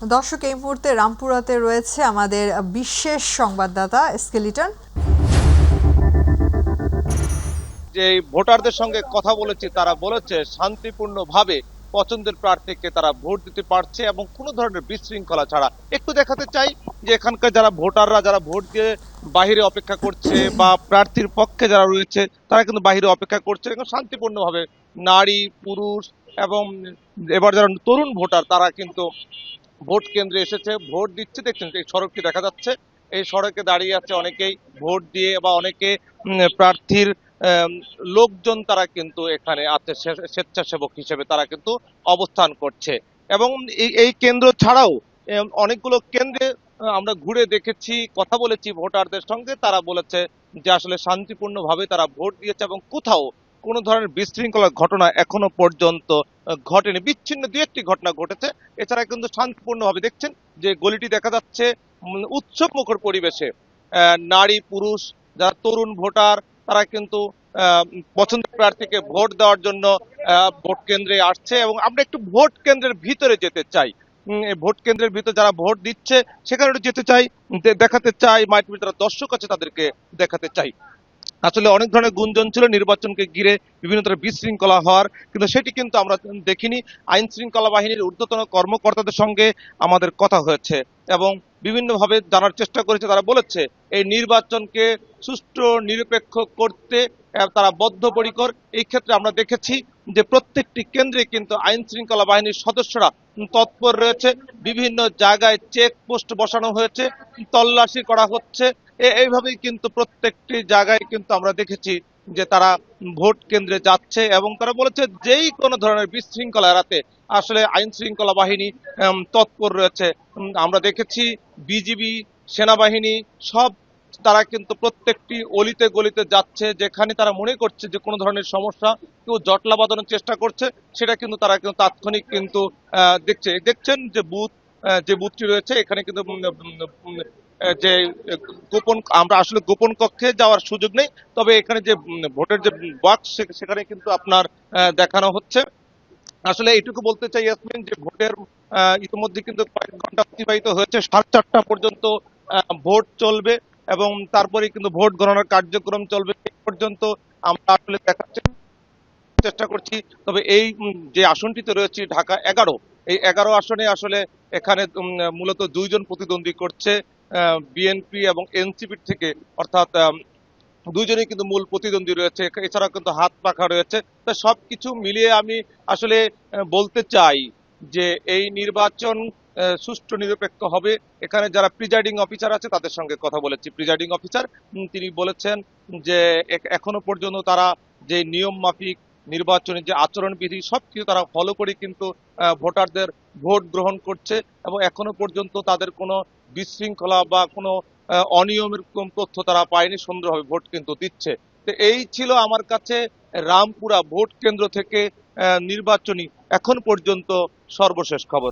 দর্শক, এই মুহূর্তে রামপুরাতে রয়েছে আমাদের বিশেষ সংবাদদাতা স্কেলিটন। যে ভোটারদের সঙ্গে কথা বলেছি, তারা বলেছে শান্তিপূর্ণভাবে পছন্দের প্রার্থীকে তারা ভোট দিতে পারছে এবং কোনো ধরনের বিশৃঙ্খলা ছাড়া। একটু দেখাতে চাই যে এখানকার যারা ভোটাররা যারা ভোট দিয়ে বাহিরে অপেক্ষা করছে বা প্রার্থীর পক্ষে যারা রয়েছে তারা কিন্তু বাহিরে অপেক্ষা করছে এবং শান্তিপূর্ণভাবে নারী পুরুষ এবং এবার যারা তরুণ ভোটার তারা কিন্তু ভোট কেন্দ্রে এসেছে, ভোট দিচ্ছে। দেখছেন এই সড়কটি দেখা যাচ্ছে, এই সড়কে দাঁড়িয়ে আছে অনেকেই ভোট দিয়ে বা অনেকে প্রার্থীর লোকজন তারা কিন্তু এখানে আছে স্বেচ্ছাসেবক হিসেবে তারা কিন্তু অবস্থান করছে। এবং এই কেন্দ্র ছাড়াও অনেকগুলো কেন্দ্রে আমরা ঘুরে দেখেছি, কথা বলেছি ভোটারদের সঙ্গে, তারা বলেছে যে আসলে শান্তিপূর্ণভাবে তারা ভোট দিয়েছে এবং কোথাও কোনো ধরনের বিশৃঙ্খলার ঘটনা এখনো পর্যন্ত ঘটেনি। বিচ্ছিন্ন দু একটি ঘটনা ঘটেছে, এছাড়া কিন্তু শান্তিপূর্ণভাবে দেখছেন যে গলিটি দেখা যাচ্ছে উৎসব মুখর পরিবেশে। নারী পুরুষ যারা তরুণ ভোটার তারা কিন্তু পছন্দের প্রার্থীকে ভোট দেওয়ার জন্য ভোট কেন্দ্রে আসছে এবং আমরা একটু ভোট কেন্দ্রের ভিতরে যেতে চাই। ভোট কেন্দ্রের ভিতরে যারা ভোট দিচ্ছে সেখানে যেতে চাই, দেখাতে চাই, মাইট যারা দর্শক আছে তাদেরকে দেখাতে চাই। আসলে অনেক ধরনের গুঞ্জন ছিল নির্বাচনকে ঘিরে বিভিন্ন ধরনের বিশৃঙ্খলা হওয়ার, কিন্তু সেটি কিন্তু আমরা দেখিনি। আইন শৃঙ্খলা বাহিনীর ঊর্ধ্বতন কর্মকর্তাদের সঙ্গে আমাদের কথা হয়েছে এবং বিভিন্নভাবে জানার চেষ্টা করেছে। তারা বলেছে এই নির্বাচনকে সুষ্ঠু নিরপেক্ষ করতে তারা বদ্ধপরিকর। এই ক্ষেত্রে আমরা দেখেছি যে প্রত্যেকটি কেন্দ্রে কিন্তু আইন শৃঙ্খলা বাহিনীর সদস্যরা তৎপর রয়েছে, বিভিন্ন জায়গায় চেকপোস্ট বসানো হয়েছে, তল্লাশি করা হচ্ছে। এইভাবেই কিন্তু প্রত্যেকটি জায়গায় কিন্তু আমরা দেখেছি যে তারা ভোট কেন্দ্রে যাচ্ছে এবং তারা বলেছে যেই কোনো ধরনের বিশৃঙ্খলা এড়াতে আসলে আইন শৃঙ্খলা বাহিনী তৎপর রয়েছে। আমরা দেখেছি বিজিবি সেনাবাহিনী সব তারা কিন্তু প্রত্যেকটি অলিতে গলিতে যাচ্ছে, যেখানে তারা মনে করছে যে কোনো ধরনের সমস্যা কেউ জটলা বাঁধানোর চেষ্টা করছে সেটা কিন্তু তারা কিন্তু তাৎক্ষণিক কিন্তু দেখছেন যে যে বুথটি রয়েছে এখানে কিন্তু যে গোপন, আমরা আসলে গোপন কক্ষে যাওয়ার সুযোগ নেই, তবে এখানে যে ভোটের যে বাক্স সেখানে কিন্তু আপনার দেখানো হচ্ছে। আসলে এইটুকু বলতে চাই ইয়াসমিন যে ভোটের ইতিমধ্যে কিন্তু কয়েক ঘন্টা অতিবাহিত হয়েছে, 4:30 পর্যন্ত ভোট চলবে এবং তারপরে কিন্তু ভোট গণনার কার্যক্রম চলবে। এই পর্যন্ত আমরা আসলে দেখার চেষ্টা করছি। তবে এই যে আসনটিতে রয়েছে ঢাকা 11, এই 11 আসনে আসলে এখানে মূলত দুইজন প্রতিদ্বন্দ্বী করছে বিএনপি এবং এনসিপির থেকে, অর্থাৎ দুইজনেই কিন্তু মূল প্রতিদ্বন্দ্বী রয়েছে, এছাড়া কিন্তু হাত পাখা রয়েছে। তো সবকিছু মিলিয়ে আমি আসলে বলতে চাই যে এই নির্বাচন সুষ্ঠু নিরপেক্ষ হবে। এখানে যারা প্রিজাইডিং অফিসার আছে তাদের সঙ্গে কথা বলেছি, প্রিজাইডিং অফিসার তিনি বলেছেন যে এখনো পর্যন্ত তারা যে নিয়ম মাফিক নির্বাচনের যে আচরণবিধি সবকিছু তারা ফলো করে কিন্তু ভোটারদের ভোট গ্রহণ করছে এবং এখনো পর্যন্ত তাদের কোনো বিশৃঙ্খলা বা কোনো অনিয়মের তথ্য তারা পায়নি, সুন্দরভাবে ভোট কিন্তু দিচ্ছে। তো এই ছিল আমার কাছে রামপুরা ভোট কেন্দ্র থেকে নির্বাচনী এখন পর্যন্ত সর্বশেষ খবর।